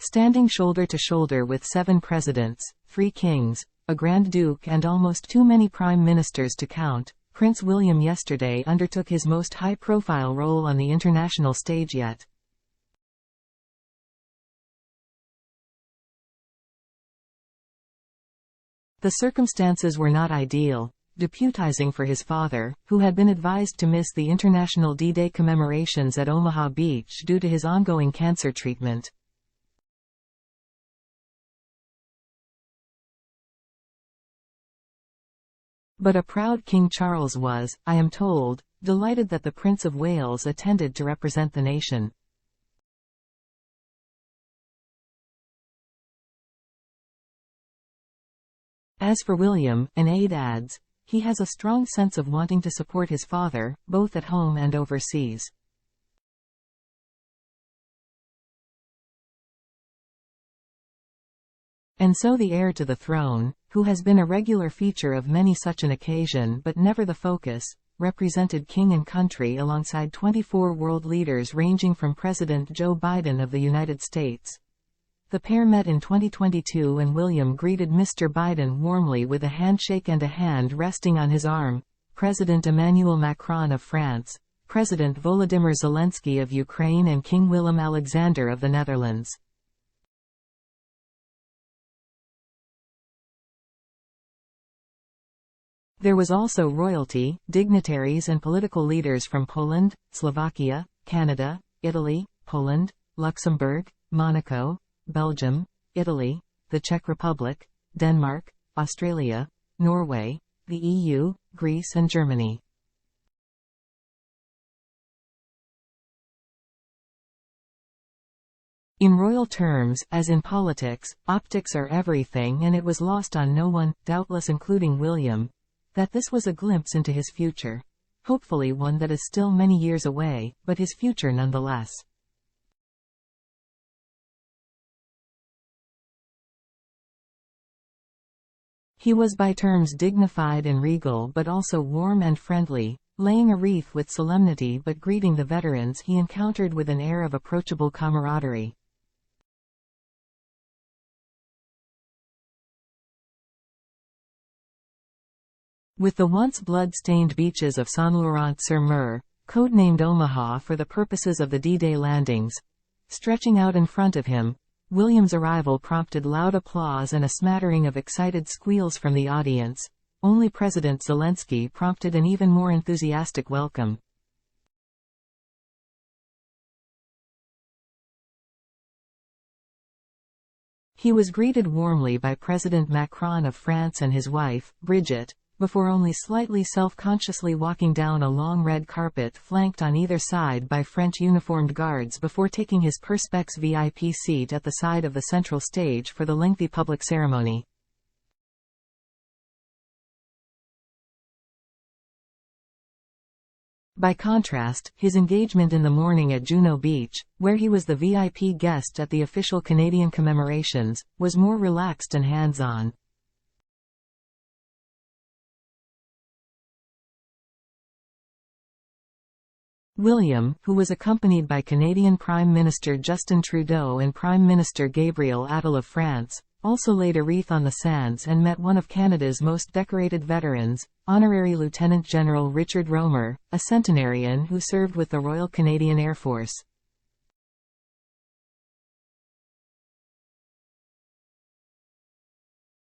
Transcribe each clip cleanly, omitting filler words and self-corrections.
Standing shoulder to shoulder with 7 presidents, 3 kings, a Grand Duke and almost too many prime ministers to count, Prince William yesterday undertook his most high-profile role on the international stage yet. The circumstances were not ideal, deputizing for his father, who had been advised to miss the International D-Day commemorations at Omaha Beach due to his ongoing cancer treatment. But a proud King Charles was, I am told, delighted that the Prince of Wales attended to represent the nation. As for William, an aide adds, he has a strong sense of wanting to support his father, both at home and overseas. And so the heir to the throne, who has been a regular feature of many such an occasion but never the focus, represented king and country alongside 24 world leaders ranging from President Joe Biden of the United States. The pair met in 2022 and William greeted Mr. Biden warmly with a handshake and a hand resting on his arm. President Emmanuel Macron of France, President Volodymyr Zelensky of Ukraine and King Willem-Alexander of the Netherlands. There was also royalty, dignitaries and political leaders from Poland, Slovakia, Canada, Italy, Poland, Luxembourg, Monaco, Belgium, Italy, the Czech Republic, Denmark, Australia, Norway, the EU, Greece and Germany. In royal terms, as in politics, optics are everything, and it was lost on no one, doubtless including William, that this was a glimpse into his future. Hopefully one that is still many years away, but his future nonetheless. He was by terms dignified and regal but also warm and friendly, laying a wreath with solemnity but greeting the veterans he encountered with an air of approachable camaraderie. With the once blood-stained beaches of Saint-Laurent-sur-Mer, codenamed Omaha for the purposes of the D-Day landings, stretching out in front of him, William's arrival prompted loud applause and a smattering of excited squeals from the audience. Only President Zelensky prompted an even more enthusiastic welcome. He was greeted warmly by President Macron of France and his wife, Brigitte, before only slightly self-consciously walking down a long red carpet flanked on either side by French uniformed guards before taking his Perspex VIP seat at the side of the central stage for the lengthy public ceremony. By contrast, his engagement in the morning at Juno Beach, where he was the VIP guest at the official Canadian commemorations, was more relaxed and hands-on. William, who was accompanied by Canadian Prime Minister Justin Trudeau and Prime Minister Gabriel Attal of France, also laid a wreath on the sands and met one of Canada's most decorated veterans, Honorary Lieutenant General Richard Romer, a centenarian who served with the Royal Canadian Air Force.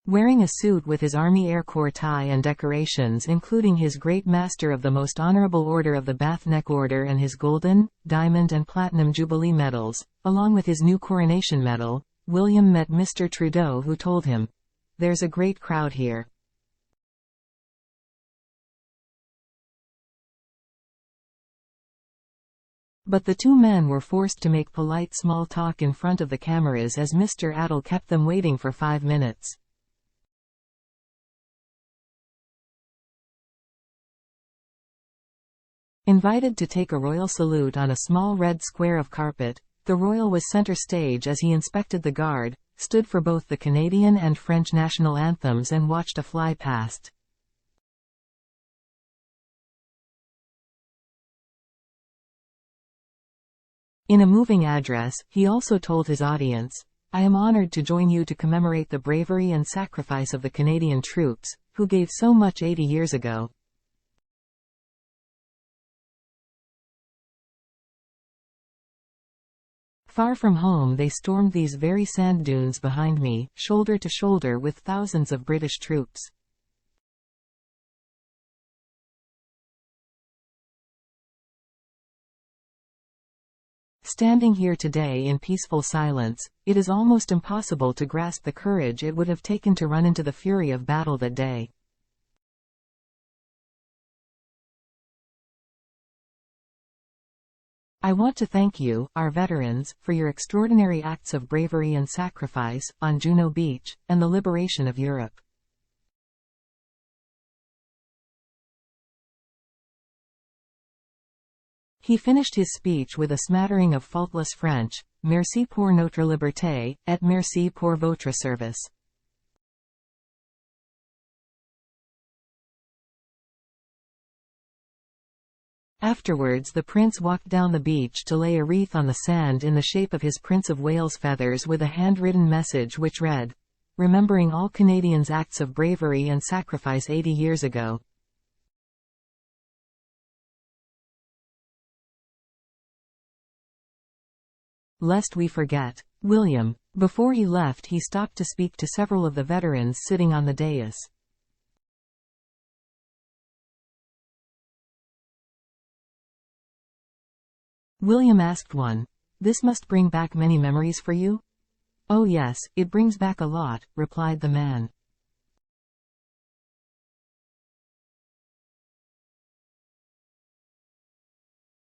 Wearing a suit with his Army Air Corps tie and decorations including his Great Master of the Most Honorable Order of the Bath Neck Order and his Golden, Diamond and Platinum Jubilee medals, along with his new Coronation Medal, William met Mr. Trudeau, who told him, "There's a great crowd here." But the two men were forced to make polite small talk in front of the cameras as Mr. Attal kept them waiting for 5 minutes. Invited to take a royal salute on a small red square of carpet, the royal was center stage as he inspected the guard, stood for both the Canadian and French national anthems and watched a fly past. In a moving address, he also told his audience, I am honored to join you to commemorate the bravery and sacrifice of the Canadian troops, who gave so much 80 years ago. Far from home they stormed these very sand dunes behind me, shoulder to shoulder with thousands of British troops. Standing here today in peaceful silence, it is almost impossible to grasp the courage it would have taken to run into the fury of battle that day. I want to thank you, our veterans, for your extraordinary acts of bravery and sacrifice, on Juno Beach, and the liberation of Europe. He finished his speech with a smattering of faultless French, Merci pour notre liberté, et merci pour votre service. Afterwards the prince walked down the beach to lay a wreath on the sand in the shape of his Prince of Wales feathers with a handwritten message which read, "Remembering all Canadians' acts of bravery and sacrifice 80 years ago." Lest we forget. William. Before he left he stopped to speak to several of the veterans sitting on the dais. William asked one. "This must bring back many memories for you?" "Oh yes, it brings back a lot," replied the man.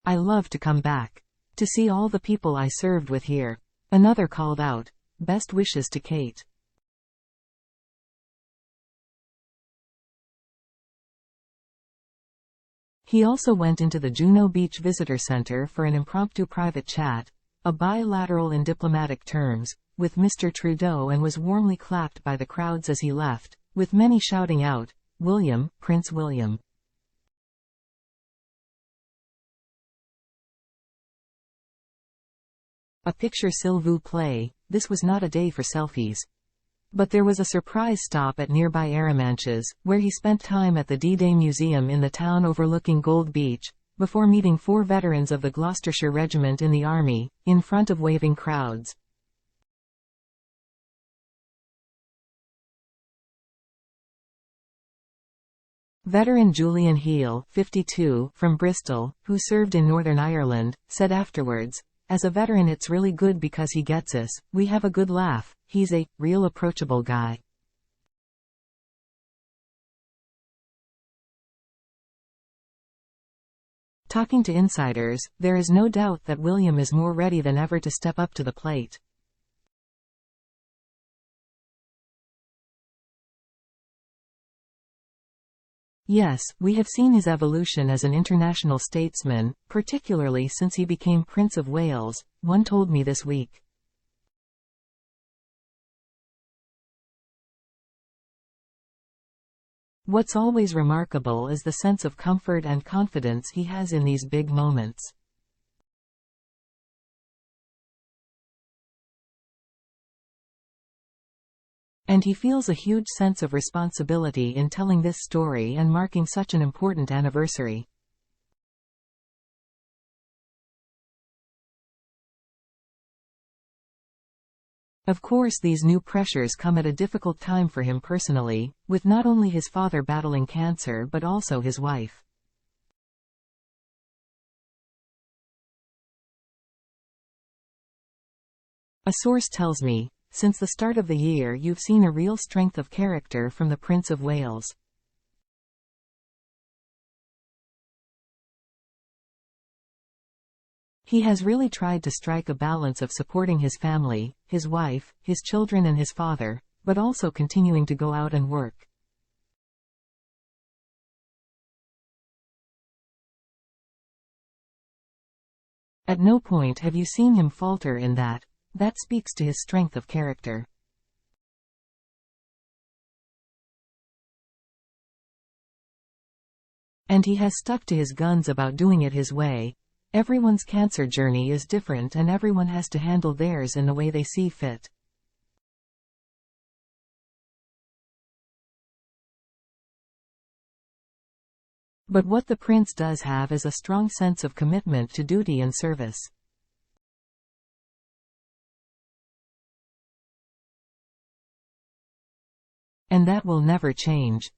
"I love to come back. To see all the people I served with here." Another called out, "Best wishes to Kate." He also went into the Juno Beach Visitor Center for an impromptu private chat, a bilateral in diplomatic terms, with Mr. Trudeau and was warmly clapped by the crowds as he left, with many shouting out, "William, Prince William." A picture s'il vous plaît, this was not a day for selfies. But there was a surprise stop at nearby Arromanches, where he spent time at the D-Day Museum in the town overlooking Gold Beach, before meeting 4 veterans of the Gloucestershire Regiment in the Army, in front of waving crowds. Veteran Julian Heal, 52, from Bristol, who served in Northern Ireland, said afterwards, "As a veteran it's really good because he gets us, we have a good laugh, he's a real approachable guy." Talking to insiders, there is no doubt that William is more ready than ever to step up to the plate. Yes, we have seen his evolution as an international statesman, particularly since he became Prince of Wales, one told me this week. What's always remarkable is the sense of comfort and confidence he has in these big moments. And he feels a huge sense of responsibility in telling this story and marking such an important anniversary. Of course, these new pressures come at a difficult time for him personally, with not only his father battling cancer but also his wife. A source tells me, "Since the start of the year you've seen a real strength of character from the Prince of Wales. He has really tried to strike a balance of supporting his family, his wife, his children and his father, but also continuing to go out and work." At no point have you seen him falter in that. That speaks to his strength of character. And he has stuck to his guns about doing it his way. Everyone's cancer journey is different and everyone has to handle theirs in the way they see fit. But what the prince does have is a strong sense of commitment to duty and service. And that will never change.